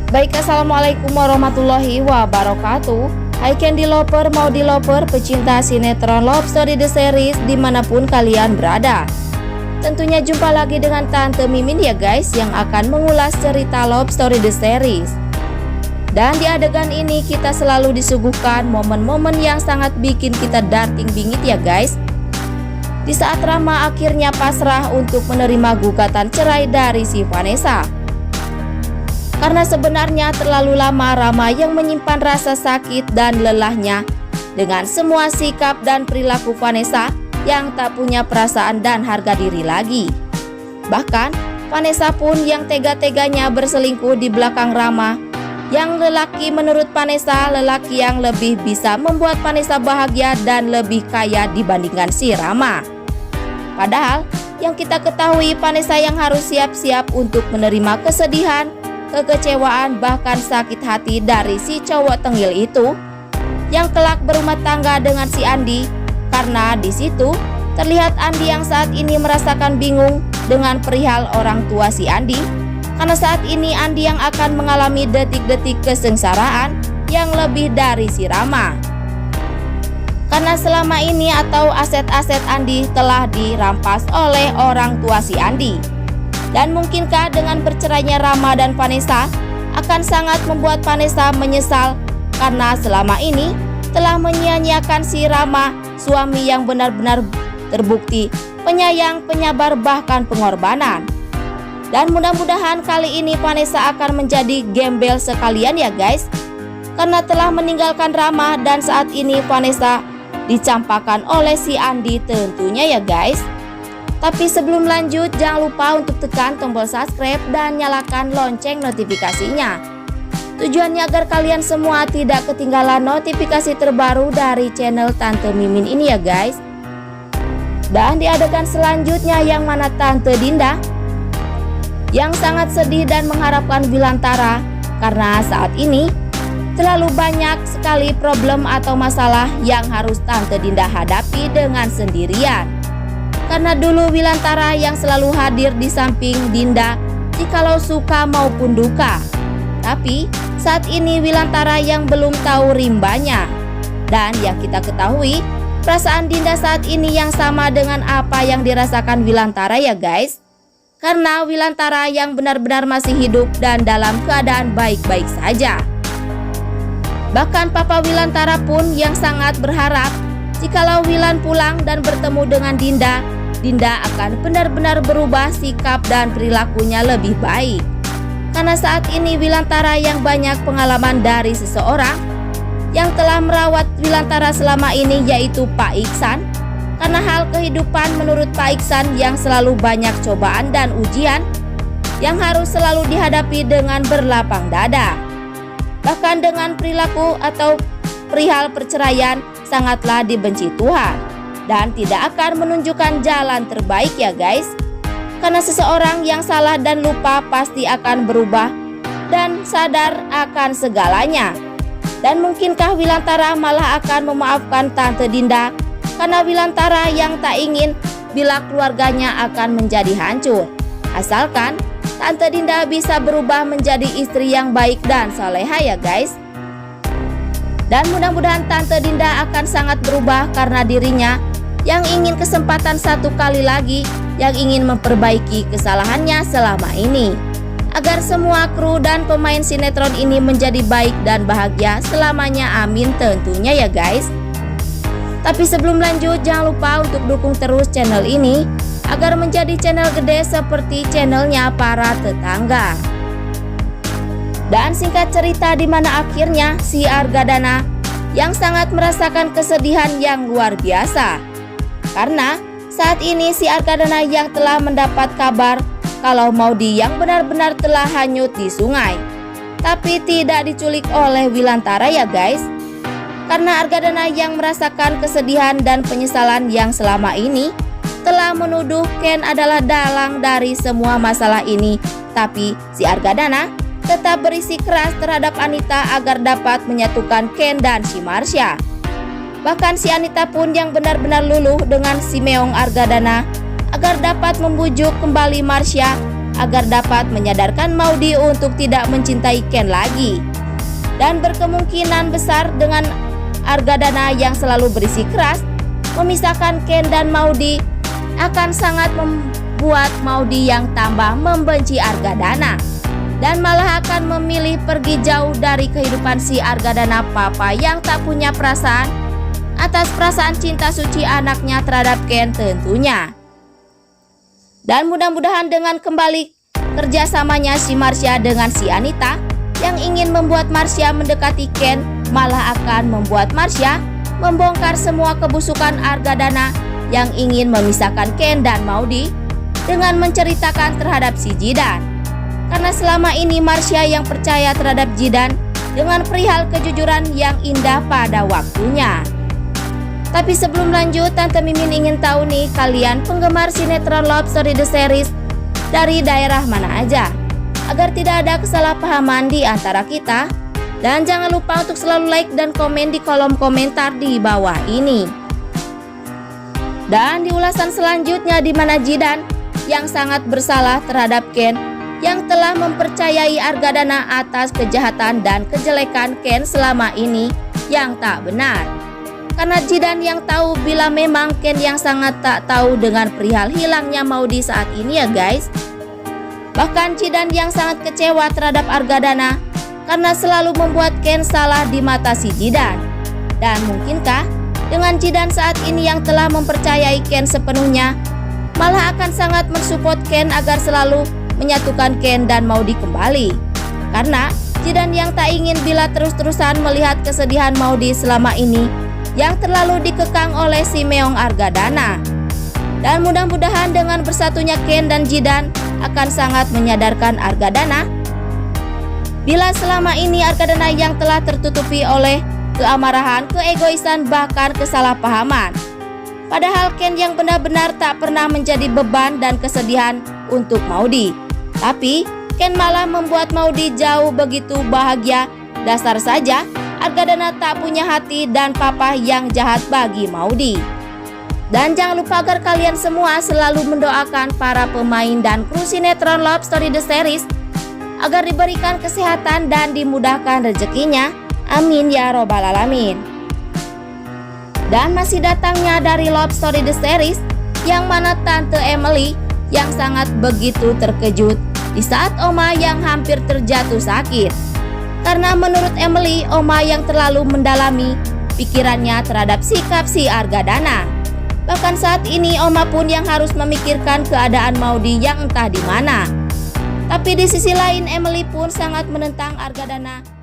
Baik, assalamualaikum warahmatullahi wabarakatuh. Hai Candy Lover, Maudi Lover, pecinta sinetron Love Story The Series dimanapun kalian berada. Tentunya jumpa lagi dengan Tante Mimin ya guys, yang akan mengulas cerita Love Story The Series. Dan di adegan ini kita selalu disuguhkan momen-momen yang sangat bikin kita darting bingit ya guys. Di saat Rama akhirnya pasrah untuk menerima gugatan cerai dari si Vanessa. Karena sebenarnya terlalu lama Rama yang menyimpan rasa sakit dan lelahnya dengan semua sikap dan perilaku Vanessa yang tak punya perasaan dan harga diri lagi. Bahkan Vanessa pun yang tega-teganya berselingkuh di belakang Rama, yang lelaki menurut Vanessa lelaki yang lebih bisa membuat Vanessa bahagia dan lebih kaya dibandingkan si Rama. Padahal yang kita ketahui Vanessa yang harus siap-siap untuk menerima kesedihan, kekecewaan, bahkan sakit hati dari si cowok tengil itu yang kelak berumah tangga dengan si Andi. Karena di situ terlihat Andi yang saat ini merasakan bingung dengan perihal orang tua si Andi, karena saat ini Andi yang akan mengalami detik-detik kesengsaraan yang lebih dari si Rama. Karena selama ini atau aset-aset Andi telah dirampas oleh orang tua si Andi. Dan mungkinkah dengan bercerainya Rama dan Vanessa akan sangat membuat Vanessa menyesal karena selama ini telah menyia-nyiakan si Rama, suami yang benar-benar terbukti penyayang, penyabar, bahkan pengorbanan. Dan mudah-mudahan kali ini Vanessa akan menjadi gembel sekalian ya guys, karena telah meninggalkan Rama dan saat ini Vanessa dicampakkan oleh si Andi tentunya ya guys. Tapi sebelum lanjut, jangan lupa untuk tekan tombol subscribe dan nyalakan lonceng notifikasinya. Tujuannya agar kalian semua tidak ketinggalan notifikasi terbaru dari channel Tante Mimin ini ya guys. Dan di adegan selanjutnya yang mana Tante Dinda yang sangat sedih dan mengharapkan Wilantara, karena saat ini terlalu banyak sekali problem atau masalah yang harus Tante Dinda hadapi dengan sendirian. Karena dulu Wilantara yang selalu hadir di samping Dinda jikalau suka maupun duka. Tapi saat ini Wilantara yang belum tahu rimbanya. Dan yang kita ketahui, perasaan Dinda saat ini yang sama dengan apa yang dirasakan Wilantara ya guys. Karena Wilantara yang benar-benar masih hidup dan dalam keadaan baik-baik saja. Bahkan Papa Wilantara pun yang sangat berharap jikalau Wilan pulang dan bertemu dengan Dinda akan benar-benar berubah sikap dan perilakunya lebih baik. Karena saat ini Wilantara yang banyak pengalaman dari seseorang yang telah merawat Wilantara selama ini, yaitu Pak Iksan. Karena hal kehidupan menurut Pak Iksan yang selalu banyak cobaan dan ujian yang harus selalu dihadapi dengan berlapang dada. Bahkan dengan perilaku atau perihal perceraian sangatlah dibenci Tuhan dan tidak akan menunjukkan jalan terbaik ya guys. Karena seseorang yang salah dan lupa pasti akan berubah dan sadar akan segalanya. Dan mungkinkah Wilantara malah akan memaafkan Tante Dinda, karena Wilantara yang tak ingin bila keluarganya akan menjadi hancur. Asalkan Tante Dinda bisa berubah menjadi istri yang baik dan soleha ya guys. Dan mudah-mudahan Tante Dinda akan sangat berubah karena dirinya yang ingin kesempatan satu kali lagi, yang ingin memperbaiki kesalahannya selama ini, agar semua kru dan pemain sinetron ini menjadi baik dan bahagia selamanya, amin tentunya ya guys. Tapi sebelum lanjut, jangan lupa untuk dukung terus channel ini agar menjadi channel gede seperti channelnya para tetangga. Dan singkat cerita, di mana akhirnya si Argadana yang sangat merasakan kesedihan yang luar biasa. Karena saat ini si Argadana yang telah mendapat kabar kalau Maudi yang benar-benar telah hanyut di sungai, tapi tidak diculik oleh Wilantara ya guys. Karena Argadana yang merasakan kesedihan dan penyesalan yang selama ini telah menuduh Ken adalah dalang dari semua masalah ini. Tapi si Argadana tetap berisi keras terhadap Anita agar dapat menyatukan Ken dan si Marsha. Bahkan si Anita pun yang benar-benar luluh dengan si Meong Argadana agar dapat membujuk kembali Marsha agar dapat menyadarkan Maudy untuk tidak mencintai Ken lagi. Dan berkemungkinan besar dengan Argadana yang selalu berisi keras, memisahkan Ken dan Maudy akan sangat membuat Maudy yang tambah membenci Argadana dan malah akan memilih pergi jauh dari kehidupan si Argadana papa yang tak punya perasaan atas perasaan cinta suci anaknya terhadap Ken tentunya. Dan mudah-mudahan dengan kembali kerjasamanya si Marsha dengan si Anita yang ingin membuat Marsha mendekati Ken, malah akan membuat Marsha membongkar semua kebusukan Argadana yang ingin memisahkan Ken dan Maudy dengan menceritakan terhadap si Jidan. Karena selama ini Marsha yang percaya terhadap Jidan dengan perihal kejujuran yang indah pada waktunya. Tapi sebelum lanjut, Tante Mimin ingin tahu nih, kalian penggemar sinetron Love Story The Series dari daerah mana aja, agar tidak ada kesalahpahaman di antara kita. Dan jangan lupa untuk selalu like dan komen di kolom komentar di bawah ini. Dan di ulasan selanjutnya, di mana Jidan yang sangat bersalah terhadap Ken yang telah mempercayai Argadana atas kejahatan dan kejelekan Ken selama ini yang tak benar. Karena Jidan yang tahu bila memang Ken yang sangat tak tahu dengan perihal hilangnya Maudy saat ini ya guys. Bahkan Jidan yang sangat kecewa terhadap Argadana karena selalu membuat Ken salah di mata si Jidan. Dan mungkinkah dengan Jidan saat ini yang telah mempercayai Ken sepenuhnya, malah akan sangat mensupport Ken agar selalu menyatukan Ken dan Maudy kembali. Karena Jidan yang tak ingin bila terus-terusan melihat kesedihan Maudy selama ini yang terlalu dikekang oleh si Meong Argadana. Dan mudah-mudahan dengan bersatunya Ken dan Jidan akan sangat menyadarkan Argadana bila selama ini Argadana yang telah tertutupi oleh keamarahan, keegoisan, bahkan kesalahpahaman. Padahal Ken yang benar-benar tak pernah menjadi beban dan kesedihan untuk Maudy. Tapi Ken malah membuat Maudy jauh begitu bahagia. Dasar saja Argadana tak punya hati dan papa yang jahat bagi Maudy. Dan jangan lupa agar kalian semua selalu mendoakan para pemain dan kru sinetron Love Story The Series agar diberikan kesehatan dan dimudahkan rezekinya. Amin ya robbal alamin. Dan masih datangnya dari Love Story The Series yang mana Tante Emily yang sangat begitu terkejut di saat Oma yang hampir terjatuh sakit. Karena menurut Emily, Oma yang terlalu mendalami pikirannya terhadap sikap si Argadana. Bahkan saat ini Oma pun yang harus memikirkan keadaan Maudy yang entah di mana. Tapi di sisi lain Emily pun sangat menentang Argadana